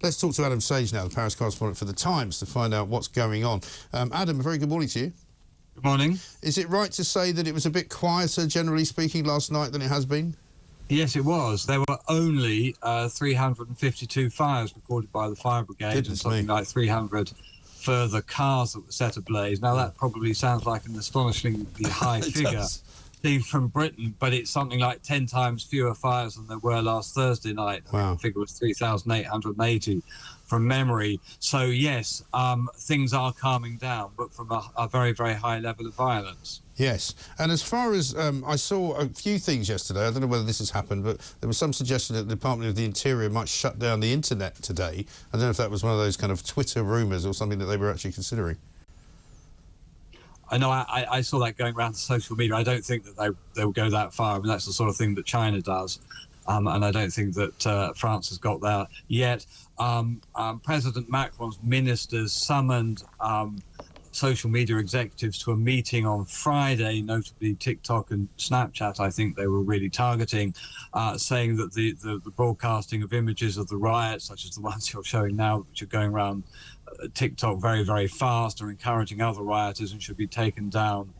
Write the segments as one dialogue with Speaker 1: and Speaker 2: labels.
Speaker 1: Let's talk to Adam Sage now, the Paris correspondent for The Times, to find out what's going on. Adam, a very good morning to you.
Speaker 2: Good morning.
Speaker 1: Is it right to say that it was a bit quieter, generally speaking, last night than it has been?
Speaker 2: Yes, it was. There were only 352 fires recorded by the fire brigade and something like 300 further cars that were set ablaze. Now, that probably sounds like an astonishingly high figure from Britain, but it's something like 10 times fewer fires than there were last Thursday night.
Speaker 1: Wow.
Speaker 2: The figure was 3,880 from memory. So, yes, things are calming down, but from a very, very high level of violence.
Speaker 1: Yes, and as far as I saw a few things yesterday, I don't know whether this has happened, but there was some suggestion that the Department of the Interior might shut down the internet today. I don't know if that was one of those kind of Twitter rumours or something that they were actually considering.
Speaker 2: I know I saw that going around social media. I don't think that they will go that far. I mean, that's the sort of thing that China does. And I don't think that France has got there yet. President Macron's ministers summoned social media executives to a meeting on Friday, notably TikTok and Snapchat, I think they were really targeting, saying that the broadcasting of images of the riots, such as the ones you're showing now, which are going around TikTok very, very fast, are encouraging other rioters and should be taken down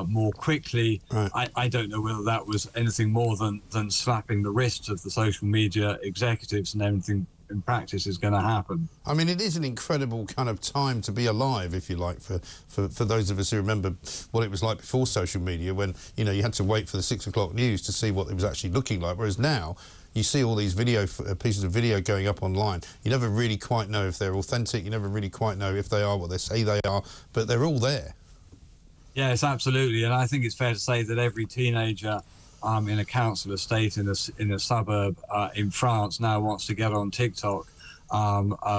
Speaker 2: more quickly. Right. I don't know whether that was anything more than slapping the wrists of the social media executives, and anything in practice is going to happen.
Speaker 1: I mean, it is an incredible kind of time to be alive, if you like, for those of us who remember what it was like before social media, when, you know, you had to wait for the 6 o'clock news to see what it was actually looking like, whereas now you see all these pieces of video going up online. You never really quite know if they're authentic, you never really quite know if they are what they say they are, but they're all there.
Speaker 2: Yes, absolutely, and I think it's fair to say that every teenager in a council estate in a suburb in France now wants to get on TikTok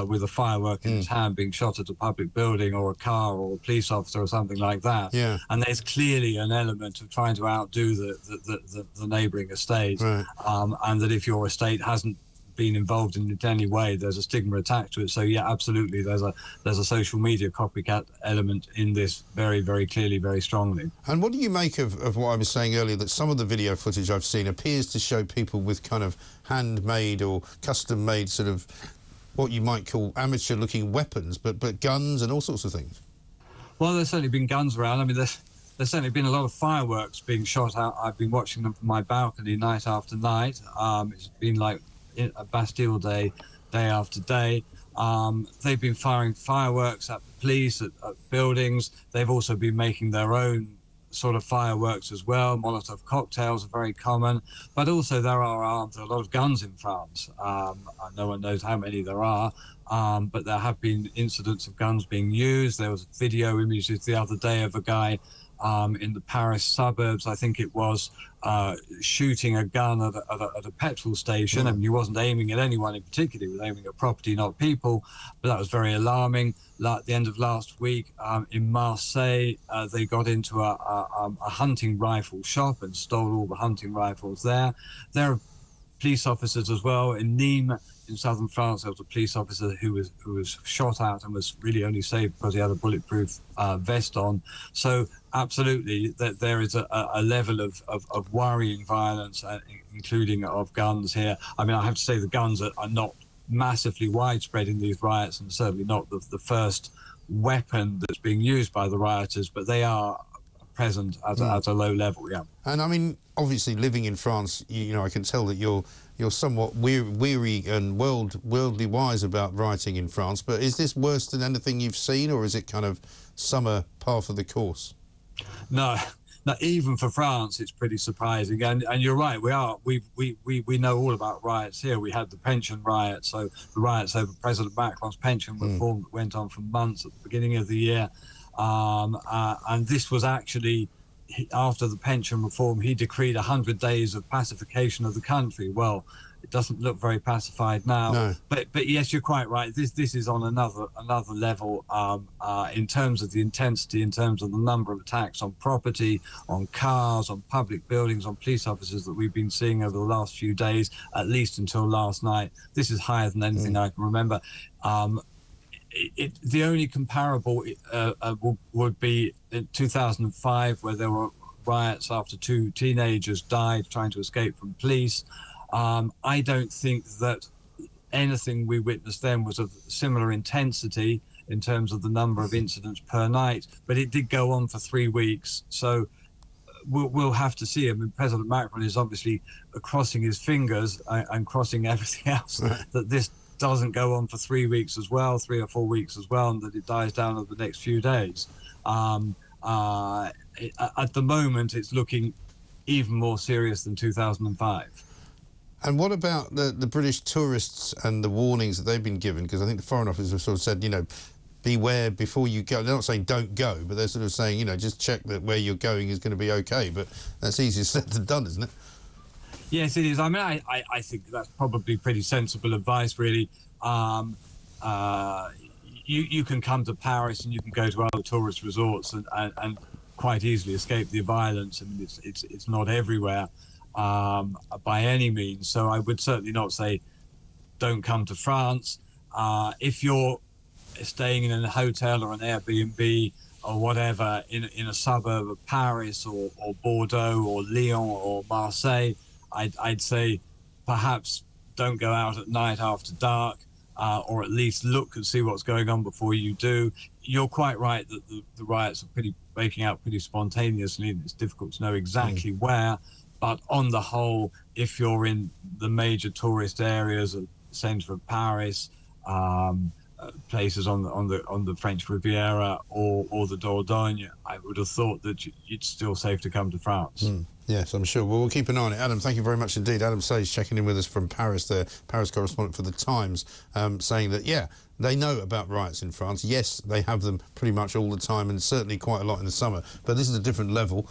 Speaker 2: with a firework in his hand being shot at a public building or a car or a police officer or something like that.
Speaker 1: Yeah.
Speaker 2: And there's clearly an element of trying to outdo the neighbouring estate,
Speaker 1: right.
Speaker 2: And that if your estate hasn't been involved in it in any way, there's a stigma attached to it. So yeah, absolutely, there's a social media copycat element in this very, very clearly, very strongly.
Speaker 1: And what do you make of what I was saying earlier, that some of the video footage I've seen appears to show people with kind of handmade or custom-made sort of what you might call amateur-looking weapons, but guns and all sorts of things? Well,
Speaker 2: there's certainly been guns around. I mean, there's certainly been a lot of fireworks being shot out. I've been watching them from my balcony night after night. It's been like a Bastille Day, day after day. They've been firing fireworks at the police, at buildings. They've also been making their own sort of fireworks as well. Molotov cocktails are very common, but also there are a lot of guns in France. No one knows how many there are, but there have been incidents of guns being used. There was video images the other day of a guy in the Paris suburbs, I think it was, shooting a gun at a petrol station. I mean, he wasn't aiming at anyone in particular, he was aiming at property, not people, but that was very alarming. At the end of last week in Marseille, they got into a hunting rifle shop and stole all the hunting rifles there. There are police officers as well. In Nîmes, in southern France, there was a police officer who was shot at and was really only saved because he had a bulletproof vest on. So absolutely, that there is a level of worrying violence, including of guns here. I mean, I have to say the guns are not massively widespread in these riots, and certainly not the first weapon that's being used by the rioters, but they are present at a low level, yeah.
Speaker 1: And I mean, obviously living in France, you know, I can tell that you're somewhat weary and worldly wise about rioting in France, but is this worse than anything you've seen, or is it kind of summer par for the course?
Speaker 2: No, even for France, it's pretty surprising. And you're right, we know all about riots here. We had the pension riots, so the riots over President Macron's pension reform that went on for months at the beginning of the year. And this was actually, after the pension reform, he decreed 100 days of pacification of the country. Well, it doesn't look very pacified now.
Speaker 1: No.
Speaker 2: But yes, you're quite right. This is on another level in terms of the intensity, in terms of the number of attacks on property, on cars, on public buildings, on police officers that we've been seeing over the last few days, at least until last night. This is higher than anything I can remember. The only comparable would be in 2005, where there were riots after 2 teenagers died trying to escape from police. I don't think that anything we witnessed then was of similar intensity in terms of the number of incidents per night, but it did go on for 3 weeks. So we'll have to see. I mean, President Macron is obviously crossing his fingers and crossing everything else that this doesn't go on for 3 weeks as well, 3 or 4 weeks as well, and that it dies down over the next few days. At the moment, it's looking even more serious than 2005.
Speaker 1: And what about the British tourists and the warnings that they've been given? Because I think the Foreign Office have sort of said, you know, beware before you go. They're not saying don't go, but they're sort of saying, you know, just check that where you're going is going to be okay. But that's easier said than done, isn't it?
Speaker 2: Yes, it is. I mean, I think that's probably pretty sensible advice, really. You can come to Paris and you can go to other tourist resorts and quite easily escape the violence. I mean, it's not everywhere by any means. So I would certainly not say don't come to France. If you're staying in a hotel or an Airbnb or whatever in a suburb of Paris or Bordeaux or Lyon or Marseille, I'd say perhaps don't go out at night after dark, or at least look and see what's going on before you do. You're quite right that the riots are breaking out pretty spontaneously, and it's difficult to know exactly where. But on the whole, if you're in the major tourist areas, the centre of Paris, places on the French Riviera or the Dordogne, I would have thought that it's still safe to come to France.
Speaker 1: Yes, I'm sure. Well, we'll keep an eye on it. Adam, thank you very much indeed. Adam Sage checking in with us from Paris, the Paris correspondent for The Times, saying that, yeah, they know about riots in France. Yes, they have them pretty much all the time and certainly quite a lot in the summer. But this is a different level.